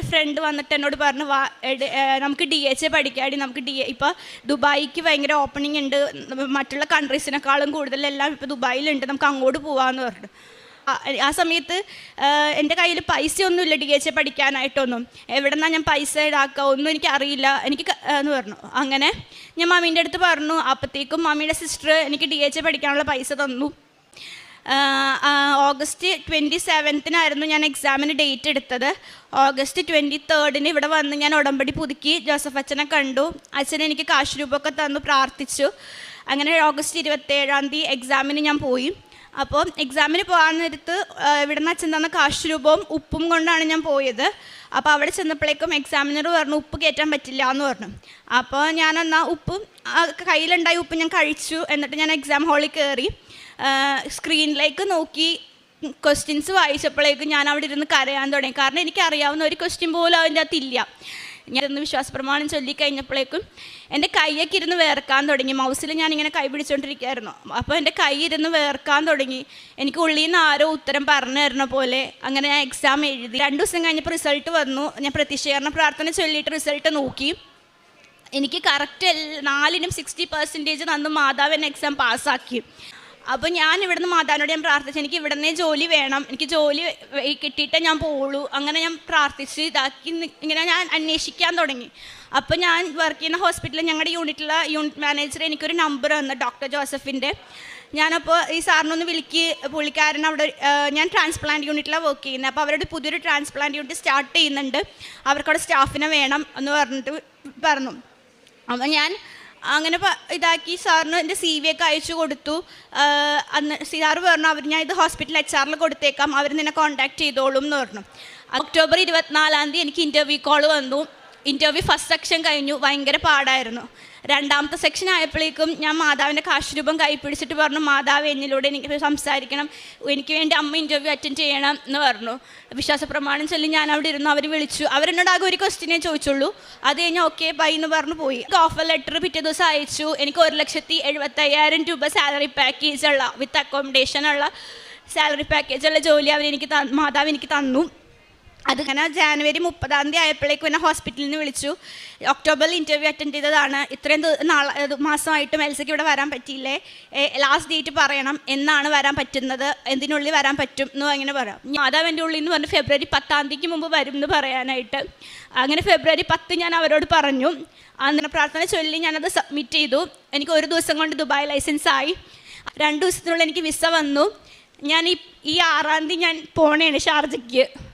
Front വന്നിട്ട് എന്നോട് പറഞ്ഞു നമുക്ക് DHA പഠിക്കാടി, നമുക്ക് ഇപ്പോൾ ദുബായിക്ക് ഭയങ്കര ഓപ്പണിംഗ് ഉണ്ട്, മറ്റുള്ള കൺട്രീസിനേക്കാളും കൂടുതലെല്ലാം ഇപ്പോൾ ദുബായിലുണ്ട്, നമുക്ക് അങ്ങോട്ട് പോകാമെന്ന് പറഞ്ഞു. ആ സമയത്ത് എൻ്റെ കയ്യിൽ പൈസയൊന്നുമില്ല DHA പഠിക്കാനായിട്ടൊന്നും. എവിടെ നിന്നാണ് ഞാൻ പൈസ ഇതാക്കുക ഒന്നും എനിക്കറിയില്ല, എനിക്ക് എന്ന് പറഞ്ഞു. അങ്ങനെ ഞാൻ മമ്മീൻ്റെ അടുത്ത് പറഞ്ഞു. അപ്പോഴത്തേക്കും മമ്മിയുടെ സിസ്റ്റർ എനിക്ക് DHA പഠിക്കാനുള്ള പൈസ തന്നു. ഓഗസ്റ്റ് 27 ഞാൻ എക്സാമിന് ഡേറ്റ് എടുത്തത്. ഓഗസ്റ്റ് 23 ഇവിടെ വന്ന് ഞാൻ ഉടമ്പടി പുതുക്കി ജോസഫ് അച്ഛനെ കണ്ടു. അച്ഛൻ എനിക്ക് കാശ് രൂപമൊക്കെ തന്നു, പ്രാർത്ഥിച്ചു. അങ്ങനെ ഓഗസ്റ്റ് 27 എക്സാമിന് ഞാൻ പോയി. അപ്പോൾ എക്സാമിന് പോകാൻ നേരത്ത് ഇവിടെ നിന്ന് അച്ഛൻ തന്ന കാശ് രൂപവും ഉപ്പും കൊണ്ടാണ് ഞാൻ പോയത്. അപ്പോൾ അവിടെ ചെന്നപ്പോഴേക്കും എക്സാമിനർ പറഞ്ഞു ഉപ്പ് കയറ്റാൻ പറ്റില്ല എന്ന് പറഞ്ഞു. അപ്പോൾ ഞാനെന്നാൽ ഉപ്പും കയ്യിലുണ്ടായ ഉപ്പ് ഞാൻ കഴിച്ചു. എന്നിട്ട് ഞാൻ എക്സാം ഹാളിൽ കയറി സ്ക്രീനിലേക്ക് നോക്കി ക്വസ്റ്റ്യൻസ് വായിച്ചപ്പോഴേക്കും ഞാൻ അവിടെ ഇരുന്ന് കരയാൻ തുടങ്ങി. കാരണം എനിക്കറിയാവുന്ന ഒരു ക്വസ്റ്റ്യൻ പോലും അതിൻ്റെ അകത്തില്ല. ഞാനിന്ന് വിശ്വാസപ്രമാണം ചൊല്ലിക്കഴിഞ്ഞപ്പോഴേക്കും എൻ്റെ കൈയൊക്കെ ഇരുന്ന് വേർക്കാൻ തുടങ്ങി. മൗസിൽ ഞാനിങ്ങനെ കൈ പിടിച്ചുകൊണ്ടിരിക്കുകയായിരുന്നു. അപ്പോൾ എൻ്റെ കൈ ഇരുന്ന് വേർക്കാൻ തുടങ്ങി. എനിക്ക് ഉള്ളിൽ നിന്ന് ആരോ ഉത്തരം പറഞ്ഞു തരുന്ന പോലെ. അങ്ങനെ ഞാൻ എക്സാം എഴുതി. 2 ദിവസം കഴിഞ്ഞപ്പോൾ റിസൾട്ട് വന്നു. ഞാൻ പ്രത്യക്ഷീകരണ പ്രാർത്ഥന ചൊല്ലിയിട്ട് റിസൾട്ട് നോക്കി. എനിക്ക് കറക്റ്റ് 4നും 60% തന്നു. മാതാവ് എന്നെ എക്സാം പാസ്സാക്കി. അപ്പോൾ ഞാൻ ഇവിടുന്ന് മാതാവിനോട് ഞാൻ പ്രാർത്ഥിച്ചു, എനിക്ക് ഇവിടെ നിന്നേ ജോലി വേണം, എനിക്ക് ജോലി കിട്ടിയിട്ടേ ഞാൻ പോവുള്ളൂ. അങ്ങനെ ഞാൻ പ്രാർത്ഥിച്ച് ഇതാക്കി ഇങ്ങനെ ഞാൻ അന്വേഷിക്കാൻ തുടങ്ങി. അപ്പോൾ ഞാൻ വർക്ക് ചെയ്യുന്ന ഹോസ്പിറ്റലിൽ ഞങ്ങളുടെ യൂണിറ്റ് മാനേജർ എനിക്കൊരു നമ്പർ തന്നു, ഡോക്ടർ ജോസഫിൻ്റെ. ഞാനപ്പോൾ ഈ സാറിനൊന്ന് വിളിക്ക്, പുള്ളിക്കാരൻ അവിടെ ഞാൻ ട്രാൻസ്പ്ലാന്റ് യൂണിറ്റിലാണ് വർക്ക് ചെയ്യുന്നത്. അപ്പോൾ അവരുടെ പുതിയൊരു ട്രാൻസ്പ്ലാന്റ് യൂണിറ്റ് സ്റ്റാർട്ട് ചെയ്യുന്നുണ്ട്, അവർക്കവിടെ സ്റ്റാഫിനെ വേണം എന്ന് പറഞ്ഞിട്ട് പറഞ്ഞു. അപ്പോൾ ഞാൻ അങ്ങനെ ഇതാക്കി സാറിന് എൻ്റെ CV ഒക്കെ അയച്ചു കൊടുത്തു. അന്ന് സാറ് പറഞ്ഞു ഞാൻ ഇത് ഹോസ്പിറ്റൽ HR കൊടുത്തേക്കാം, അവർ നിന്നെ കോൺടാക്ട് ചെയ്തോളും എന്ന് പറഞ്ഞു. ഒക്ടോബർ 24 എനിക്ക് ഇൻ്റർവ്യൂ കോൾ വന്നു. ഇൻ്റർവ്യൂ ഫസ്റ്റ് സെക്ഷൻ കഴിഞ്ഞു, ഭയങ്കര പാടായിരുന്നു. രണ്ടാമത്തെ സെക്ഷൻ ആയപ്പോഴേക്കും ഞാൻ മാതാവിൻ്റെ കാശ് രൂപം കൈ പിടിച്ചിട്ട് പറഞ്ഞു, മാതാവ് എന്നിലൂടെ എനിക്ക് സംസാരിക്കണം, എനിക്ക് വേണ്ടി അമ്മ ഇൻ്റർവ്യൂ അറ്റൻഡ് ചെയ്യണം എന്ന് പറഞ്ഞു. വിശ്വാസപ്രമാണം ചൊല്ലി ഞാൻ അവിടെ ഇരുന്നു. അവർ വിളിച്ചു. അവരെന്നോട് ആകെ ഒരു ക്വസ്റ്റ്യനേ ചോദിച്ചുള്ളൂ. അത് കഴിഞ്ഞ് ഓക്കെ ബൈ എന്ന് പറഞ്ഞു പോയി. ഓഫർ ലെറ്റർ പിറ്റേ ദിവസം അയച്ചു. എനിക്ക് 1,75,000 രൂപ സാലറി പാക്കേജുള്ള വിത്ത് അക്കോമഡേഷനുള്ള സാലറി പാക്കേജുള്ള ജോലി മാതാവ് എനിക്ക് തന്നു. അതിങ്ങനെ ജാനുവരി 30 ആയപ്പോഴേക്കും എന്നെ ഹോസ്പിറ്റലിൽ നിന്ന് വിളിച്ചു. ഒക്ടോബറിൽ ഇൻ്റർവ്യൂ അറ്റൻഡ് ചെയ്തതാണ്. ഇത്രയും മാസമായിട്ടും എൽസയ്ക്ക് ഇവിടെ വരാൻ പറ്റിയില്ലേ, ലാസ്റ്റ് ഡേറ്റ് പറയണം, എന്നാണ് വരാൻ പറ്റുന്നത്, എന്തിനുള്ളിൽ വരാൻ പറ്റും എന്ന് അങ്ങനെ പറയാം. മാതാവ് എൻ്റെ ഉള്ളിൽ നിന്ന് പറഞ്ഞു ഫെബ്രുവരി 10 മുമ്പ് വരും എന്ന് പറയാനായിട്ട്. അങ്ങനെ ഫെബ്രുവരി 10 ഞാൻ അവരോട് പറഞ്ഞു. അന്ന് പ്രാർത്ഥന ചൊല്ലി ഞാനത് സബ്മിറ്റ് ചെയ്തു. എനിക്ക് 1 ദിവസം കൊണ്ട് ദുബായ് ലൈസൻസ് ആയി. 2 ദിവസത്തിനുള്ളിൽ എനിക്ക് വിസ വന്നു. ഞാൻ ഈ 6 ഞാൻ പോണേണ് ഷാർജയ്ക്ക്.